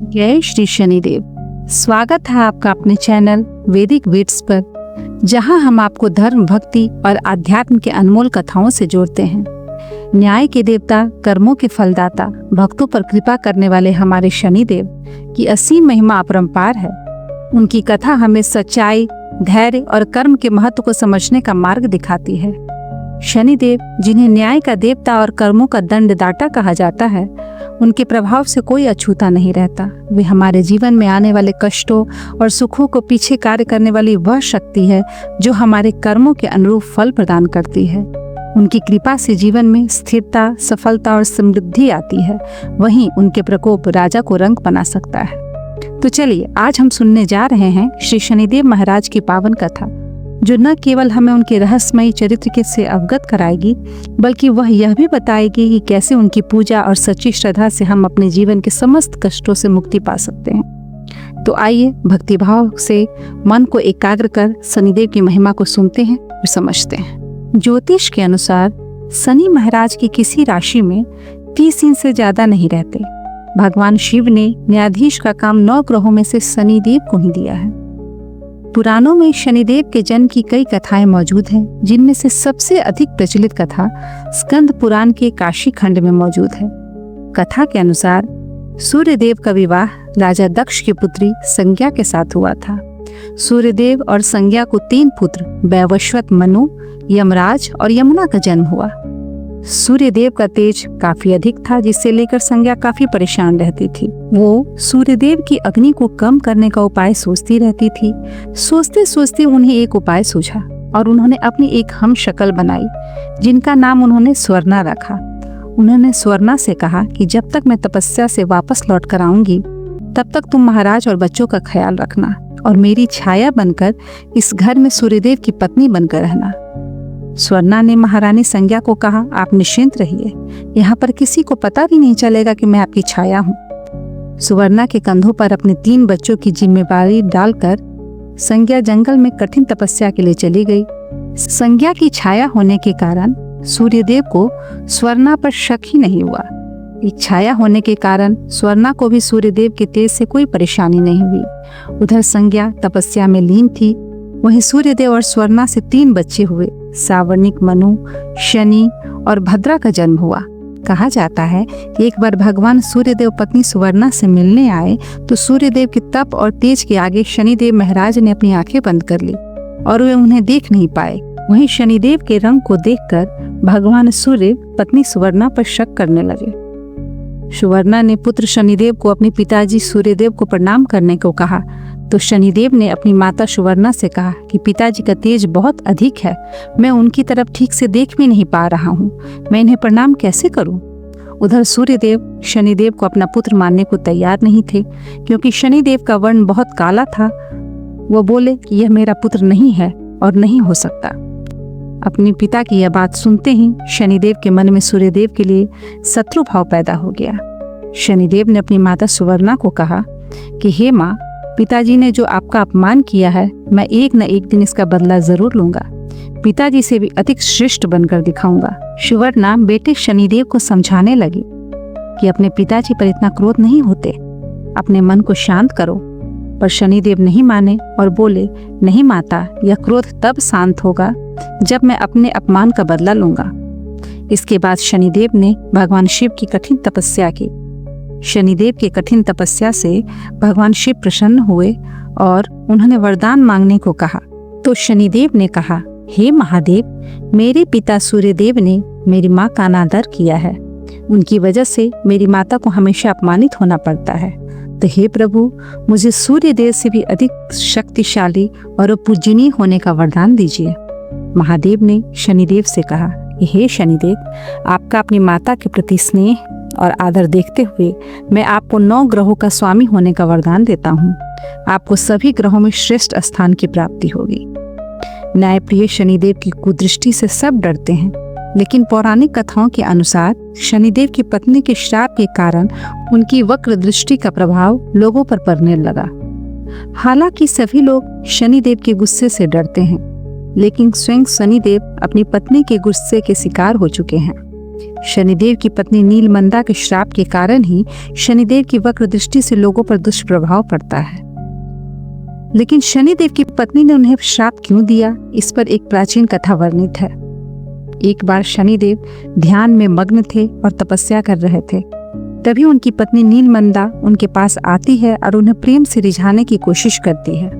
जय श्री शनिदेव। स्वागत है आपका अपने चैनल वैदिक विट्स पर, जहां हम आपको धर्म, भक्ति और अध्यात्म के अनमोल कथाओं से जोड़ते हैं। न्याय के देवता, कर्मों के फलदाता, भक्तों पर कृपा करने वाले हमारे शनिदेव की असीम महिमा अपरंपार है। उनकी कथा हमें सच्चाई, धैर्य और कर्म के महत्व को समझने का मार्ग दिखाती है। शनिदेव, जिन्हें न्याय का देवता और कर्मों का दंडदाता कहा जाता है, उनके प्रभाव से कोई अछूता नहीं रहता। वे हमारे जीवन में आने वाले कष्टों और सुखों को पीछे कार्य करने वाली वह शक्ति है जो हमारे कर्मों के अनुरूप फल प्रदान करती है। उनकी कृपा से जीवन में स्थिरता, सफलता और समृद्धि आती है। वहीं उनके प्रकोप राजा को रंग बना सकता है। तो चलिए, आज हम सुनने जा रहे हैं श्री शनिदेव महाराज की पावन कथा, जो न केवल हमें उनके रहस्यमयी चरित्र के से अवगत कराएगी, बल्कि वह यह भी बताएगी कि कैसे उनकी पूजा और सच्ची श्रद्धा से हम अपने जीवन के समस्त कष्टों से मुक्ति पा सकते हैं। तो आइए भक्तिभाव से मन को एकाग्र कर शनिदेव की महिमा को सुनते हैं और समझते हैं। ज्योतिष के अनुसार शनि महाराज की किसी राशि में 30 दिन से ज्यादा नहीं रहते। भगवान शिव ने न्यायाधीश का काम 9 ग्रहों में से शनिदेव को ही दिया है। पुराणों में शनिदेव के जन्म की कई कथाएं मौजूद हैं, जिनमें से सबसे अधिक प्रचलित कथा स्कंद पुराण के काशी खंड में मौजूद है। कथा के अनुसार सूर्यदेव का विवाह राजा दक्ष की पुत्री संज्ञा के साथ हुआ था। सूर्यदेव और संज्ञा को 3 पुत्र वैवस्वत, मनु, यमराज और यमुना का जन्म हुआ। सूर्यदेव का तेज काफी अधिक था, जिससे लेकर संज्ञा काफी परेशान रहती थी। वो सूर्यदेव की अग्नि को कम करने का उपाय सोचती रहती थी। सोचते सोचते उन्हें एक उपाय सूझा और उन्होंने अपनी एक हम शक्ल बनाई, जिनका नाम उन्होंने स्वर्णा रखा। उन्होंने स्वर्णा से कहा कि जब तक मैं तपस्या से वापस लौट कर आऊंगी, तब तक तुम महाराज और बच्चों का ख्याल रखना और मेरी छाया बनकर इस घर में सूर्यदेव की पत्नी बनकर रहना। स्वर्णा ने महारानी संज्ञा को कहा, आप निश्चिंत रहिए, यहाँ पर किसी को पता भी नहीं चलेगा कि मैं आपकी छाया हूँ। सुवर्णा के कंधों पर अपने 3 बच्चों की जिम्मेदारी डालकर संज्ञा जंगल में कठिन तपस्या के लिए चली गई। संज्ञा की छाया होने के कारण सूर्यदेव को स्वर्णा पर शक ही नहीं हुआ। इस छाया होने के कारण स्वर्णा को भी सूर्यदेव के तेज से कोई परेशानी नहीं हुई। उधर संज्ञा तपस्या में लीन थी, वहीं सूर्यदेव और स्वर्णा से 3 बच्चे हुए। सावर्णिक, मनु, शनि और भद्रा का जन्म हुआ। कहा जाता है कि एक बार भगवान सूर्यदेव पत्नी सुवर्णा से मिलने आए तो सूर्यदेव के तप और तेज के आगे शनिदेव महाराज ने अपनी आंखें बंद कर ली और वे उन्हें देख नहीं पाए। वहीं शनिदेव के रंग को देखकर भगवान सूर्य पत्नी सुवर्णा पर शक करने लगे। सुवर्णा ने पुत्र शनिदेव को अपने पिताजी सूर्यदेव को प्रणाम करने को कहा तो शनिदेव ने अपनी माता सुवर्णा से कहा कि पिताजी का तेज बहुत अधिक है, मैं उनकी तरफ ठीक से देख भी नहीं पा रहा हूँ, मैं इन्हें प्रणाम कैसे करूँ। उधर सूर्यदेव शनिदेव को अपना पुत्र मानने को तैयार नहीं थे, क्योंकि शनिदेव का वर्ण बहुत काला था। वो बोले कि यह मेरा पुत्र नहीं है और नहीं हो सकता। अपने पिता की यह बात सुनते ही शनिदेव के मन में सूर्यदेव के लिए शत्रु भाव पैदा हो गया। शनिदेव ने अपनी माता सुवर्णा को कहा कि हे माँ, पिताजी ने जो आपका अपमान किया है, मैं एक न एक दिन इसका बदला जरूर लूंगा। पिताजी से भी अधिक श्रेष्ठ बनकर दिखाऊंगा। सुवर्णा बेटे शनिदेव को समझाने लगी कि अपने पिताजी पर इतना क्रोध नहीं होते, अपने मन को शांत करो। पर शनिदेव नहीं माने और बोले, नहीं माता, यह क्रोध तब शांत होगा जब मैं अपने अपमान का बदला लूंगा। इसके बाद शनिदेव ने भगवान शिव की कठिन तपस्या की। शनिदेव की कठिन तपस्या से भगवान शिव प्रसन्न हुए और उन्होंने वरदान मांगने को कहा। तो शनिदेव ने कहा, हे महादेव, मेरे पिता सूर्यदेव ने मेरी माँ का अनादर किया है। उनकी वजह से मेरी माता को हमेशा अपमानित होना पड़ता है। तो हे प्रभु, मुझे सूर्यदेव से भी अधिक शक्तिशाली और पूजनीय होने का वरदान दीजिए। महादेव ने शनिदेव से कहा कि हे शनिदेव, आपका अपनी माता के प्रति स्नेह और आदर देखते हुए मैं आपको 9 ग्रहों का स्वामी होने का वरदान देता हूँ। आपको सभी ग्रहों में श्रेष्ठ स्थान की प्राप्ति होगी। न्यायप्रिय शनिदेव की कुदृष्टि से सब डरते हैं, लेकिन पौराणिक कथाओं के अनुसार शनिदेव की पत्नी के श्राप के कारण उनकी वक्र दृष्टि का प्रभाव लोगों पर पड़ने लगा। हालांकि सभी लोग शनिदेव के गुस्से से डरते हैं, लेकिन स्वयं शनिदेव अपनी पत्नी के गुस्से के शिकार हो चुके हैं। शनिदेव की पत्नी नीलमंदा के श्राप के कारण ही शनिदेव की वक्र दृष्टि से लोगों पर दुष्प्रभाव पड़ता है। लेकिन शनिदेव की पत्नी ने उन्हें श्राप क्यों दिया, इस पर एक प्राचीन कथा वर्णित है। एक बार शनिदेव ध्यान में मग्न थे और तपस्या कर रहे थे। तभी उनकी पत्नी नीलमंदा उनके पास आती है और उन्हें प्रेम से रिझाने की कोशिश करती है,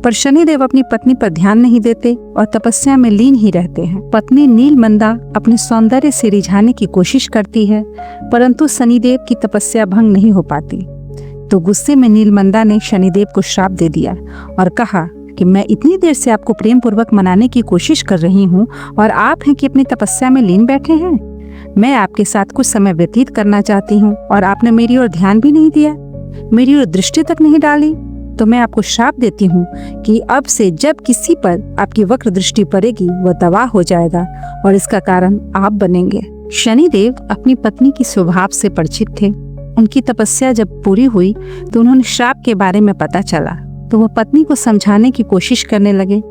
पर शनिदेव अपनी पत्नी पर ध्यान नहीं देते और तपस्या में लीन ही रहते हैं। पत्नी नीलमंदा अपने सौंदर्य से रिझाने की कोशिश करती है, परंतु शनिदेव की तपस्या भंग नहीं हो पाती। तो गुस्से में नीलमंदा ने शनिदेव को श्राप दे दिया और कहा कि मैं इतनी देर से आपको प्रेम पूर्वक मनाने की कोशिश कर रही हूँ और आप हैं कि अपनी तपस्या में लीन बैठे हैं। मैं आपके साथ कुछ समय व्यतीत करना चाहती हूँ और आपने मेरी ओर ध्यान भी नहीं दिया, मेरी ओर दृष्टि तक नहीं डाली। तो मैं आपको श्राप देती हूँ कि अब से जब किसी पर आपकी वक्र दृष्टि पड़ेगी वह तबाह हो जाएगा और इसका कारण आप बनेंगे। शनिदेव अपनी पत्नी की स्वभाव से परिचित थे। उनकी तपस्या जब पूरी हुई तो उन्होंने श्राप के बारे में पता चला, तो वह पत्नी को समझाने की कोशिश करने लगे।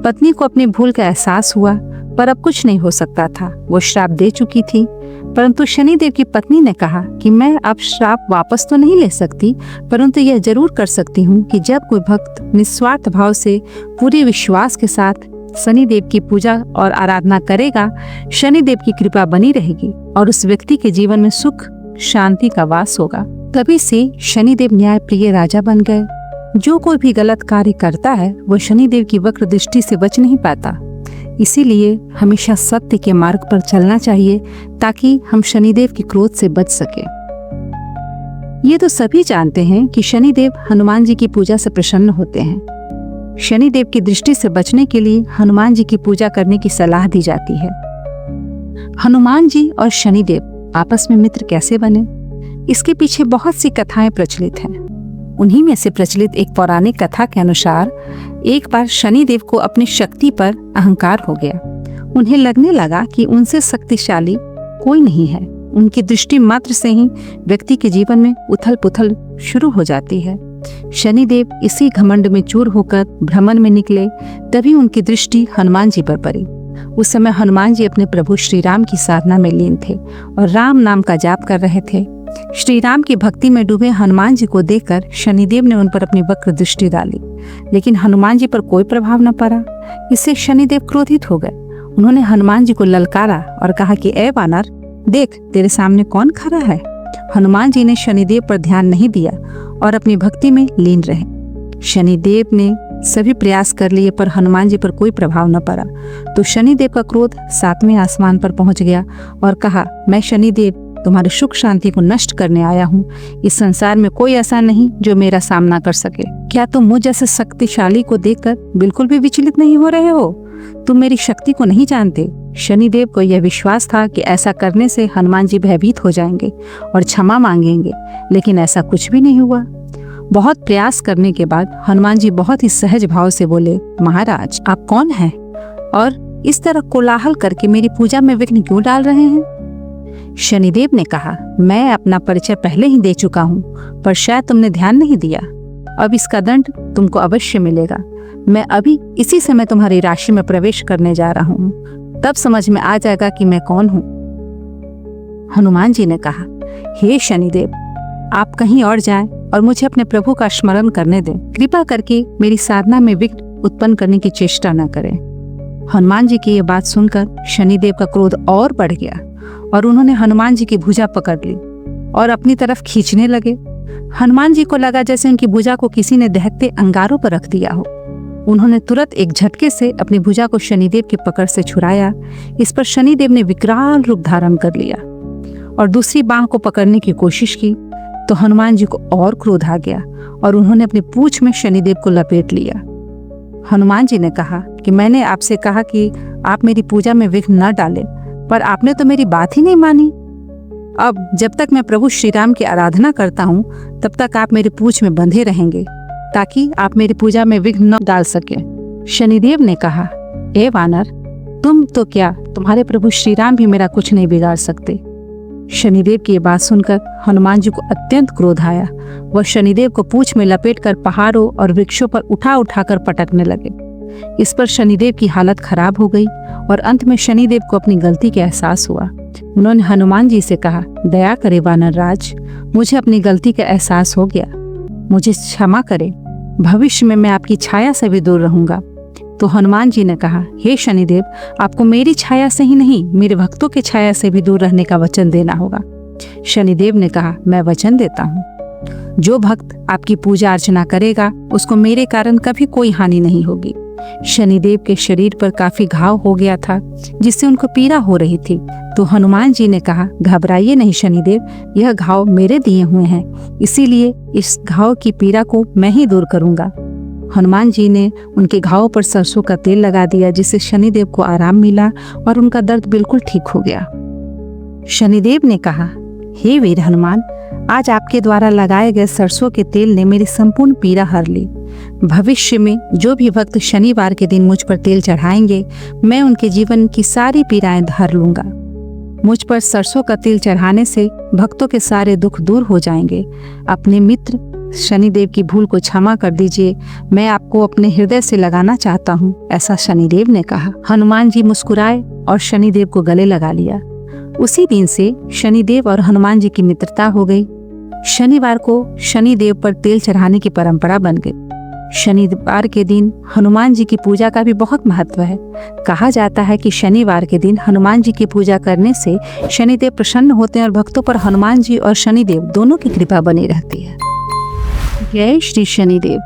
पत्नी को अपनी भूल का एहसास हुआ, पर अब कुछ नहीं हो सकता था, वो श्राप दे चुकी थी। परंतु शनिदेव की पत्नी ने कहा कि मैं अब श्राप वापस तो नहीं ले सकती, परंतु यह जरूर कर सकती हूँ कि जब कोई भक्त निस्वार्थ भाव से पूरे विश्वास के साथ शनिदेव की पूजा और आराधना करेगा, शनिदेव की कृपा बनी रहेगी और उस व्यक्ति के जीवन में सुख शांति का वास होगा। तभी से शनिदेव न्याय प्रिय राजा बन गए। जो कोई भी गलत कार्य करता है वह शनिदेव की वक्र दृष्टि से बच नहीं पाता। इसीलिए हमेशा सत्य के मार्ग पर चलना चाहिए ताकि हम शनिदेव के क्रोध से बच सके। ये तो सभी जानते हैं कि शनिदेव हनुमान जी की पूजा से प्रसन्न होते हैं। शनिदेव की दृष्टि से बचने के लिए हनुमान जी की पूजा करने की सलाह दी जाती है। हनुमान जी और शनिदेव आपस में मित्र कैसे बने, इसके पीछे बहुत सी कथाएं प्रचलित हैं। उन्हीं में से प्रचलित एक पौराणिक कथा के अनुसार एक बार शनिदेव को अपनी शक्ति पर अहंकार हो गया। उन्हें लगने लगा कि उनसे शक्तिशाली कोई नहीं है। उनकी दृष्टि मात्र से ही व्यक्ति के जीवन में उथल पुथल शुरू हो जाती है। शनिदेव इसी घमंड में चूर होकर भ्रमण में निकले, तभी उनकी दृष्टि हनुमान जी पर पड़ी। उस समय हनुमान जी अपने प्रभु श्री राम की साधना में लीन थे और राम नाम का जाप कर रहे थे। श्री राम की भक्ति में डूबे हनुमान जी को देखकर शनिदेव ने उन पर अपनी वक्र दृष्टि डाली, लेकिन हनुमान जी पर कोई प्रभाव न पड़ा। इससे शनिदेव क्रोधित हो गए। उन्होंने हनुमान जी को ललकारा और कहा कि ए वानर, देख तेरे सामने कौन खड़ा है। हनुमान जी ने शनिदेव पर ध्यान नहीं दिया और अपनी भक्ति में लीन रहे। शनिदेव ने सभी प्रयास कर लिए पर हनुमान जी पर कोई प्रभाव न पड़ा। तो शनिदेव का क्रोध 7वें आसमान पर पहुंच गया और कहा, मैं शनिदेव तुम्हारी सुख शांति को नष्ट करने आया हूँ। इस संसार में कोई ऐसा नहीं जो मेरा सामना कर सके। क्या तुम मुझ जैसे शक्तिशाली को देखकर बिल्कुल भी विचलित नहीं हो रहे हो? तुम मेरी शक्ति को नहीं जानते। शनिदेव को यह विश्वास था कि ऐसा करने से हनुमान जी भयभीत हो जाएंगे और क्षमा मांगेंगे, लेकिन ऐसा कुछ भी नहीं हुआ। बहुत प्रयास करने के बाद हनुमान जी बहुत ही सहज भाव से बोले, महाराज आप कौन हैं और इस तरह कोलाहल करके मेरी पूजा में विघ्न क्यों डाल रहे हैं? शनिदेव ने कहा, मैं अपना परिचय पहले ही दे चुका हूँ, पर शायद तुमने ध्यान नहीं दिया। अब इसका दंड तुमको अवश्य मिलेगा। मैं अभी इसी समय तुम्हारी राशि में प्रवेश करने जा रहा हूँ, तब समझ में आ जाएगा कि मैं कौन हूँ। हनुमान जी ने कहा, हे शनिदेव, आप कहीं और जाएं और मुझे अपने प्रभु का स्मरण करने दें। कृपा करके मेरी साधना में विघ्न उत्पन्न करने की चेष्टा न करें। हनुमान जी की यह बात सुनकर शनिदेव का क्रोध और बढ़ गया और उन्होंने हनुमान जी की भुजा पकड़ ली और अपनी तरफ खींचने लगे। हनुमान जी को लगा जैसे उनकी भुजा को किसी ने दहकते अंगारों पर रख दिया हो। उन्होंने तुरंत एक झटके से अपनी भुजा को शनिदेव की पकड़ से छुड़ाया। इस पर शनिदेव ने विकराल रूप धारण कर लिया और दूसरी बांह को पकड़ने की कोशिश की, तो हनुमान जी को और क्रोध आ गया और उन्होंने अपनी पूंछ में शनिदेव को लपेट लिया। हनुमान जी ने कहा कि मैंने आपसे कहा कि आप मेरी पूजा में विघ्न न डालें, पर आपने तो मेरी बात ही नहीं मानी। अब जब तक मैं प्रभु श्री राम की आराधना करता हूँ तब तक आप मेरी पूंछ में बंधे रहेंगे ताकि आप मेरी पूजा में विघ्न न डाल सके। शनिदेव ने कहा, ए वानर, तुम तो क्या, तुम्हारे प्रभु श्री राम भी मेरा कुछ नहीं बिगाड़ सकते। शनिदेव की ये बात सुनकर हनुमान जी को अत्यंत क्रोध आया। वह शनिदेव को पूंछ में लपेटकर पहाड़ों और वृक्षों पर उठा उठाकर पटकने लगे। इस पर शनिदेव की हालत खराब हो गई और अंत में शनिदेव को अपनी गलती का एहसास हुआ। उन्होंने हनुमान जी से कहा, दया करे वानर राज, मुझे अपनी गलती का एहसास हो गया, मुझे क्षमा करें, भविष्य में मैं आपकी छाया से भी दूर रहूंगा। तो हनुमान जी ने कहा, हे शनिदेव, आपको मेरी छाया से ही नहीं, मेरे भक्तों की छाया से भी दूर रहने का वचन देना होगा। शनिदेव ने कहा, मैं वचन देता हूँ, जो भक्त आपकी पूजा अर्चना करेगा उसको मेरे कारण कभी कोई हानि नहीं होगी। शनिदेव के शरीर पर काफी घाव हो गया था, जिससे उनको पीड़ा हो रही थी। तो हनुमान जी ने कहा, घबराइए नहीं शनिदेव, यह घाव मेरे दिए हुए हैं, इसीलिए इस घाव की पीड़ा को मैं ही दूर करूंगा। हनुमान जी ने उनके घाव पर सरसों का तेल लगा दिया, जिससे शनिदेव को आराम मिला और उनका दर्द बिल्कुल ठीक हो गया। शनिदेव ने कहा, हे वीर हनुमान, आज आपके द्वारा लगाए गए सरसों के तेल ने मेरी संपूर्ण पीड़ा हर ली। भविष्य में जो भी भक्त शनिवार के दिन मुझ पर तेल चढ़ाएंगे, मैं उनके जीवन की सारी पीड़ाएं हर लूंगा। मुझ पर सरसों का तेल चढ़ाने से भक्तों के सारे दुख दूर हो जाएंगे। अपने मित्र शनिदेव की भूल को क्षमा कर दीजिए, मैं आपको अपने हृदय से लगाना चाहता हूँ, ऐसा शनिदेव ने कहा। हनुमान जी मुस्कुराए और शनिदेव को गले लगा लिया। उसी दिन से शनिदेव और हनुमान जी की मित्रता हो गई। शनिवार को शनिदेव पर तेल चढ़ाने की परंपरा बन गई। शनिवार के दिन हनुमान जी की पूजा का भी बहुत महत्व है। कहा जाता है कि शनिवार के दिन हनुमान जी की पूजा करने से शनिदेव प्रसन्न होते हैं और भक्तों पर हनुमान जी और शनिदेव दोनों की कृपा बनी रहती है। जय श्री शनिदेव।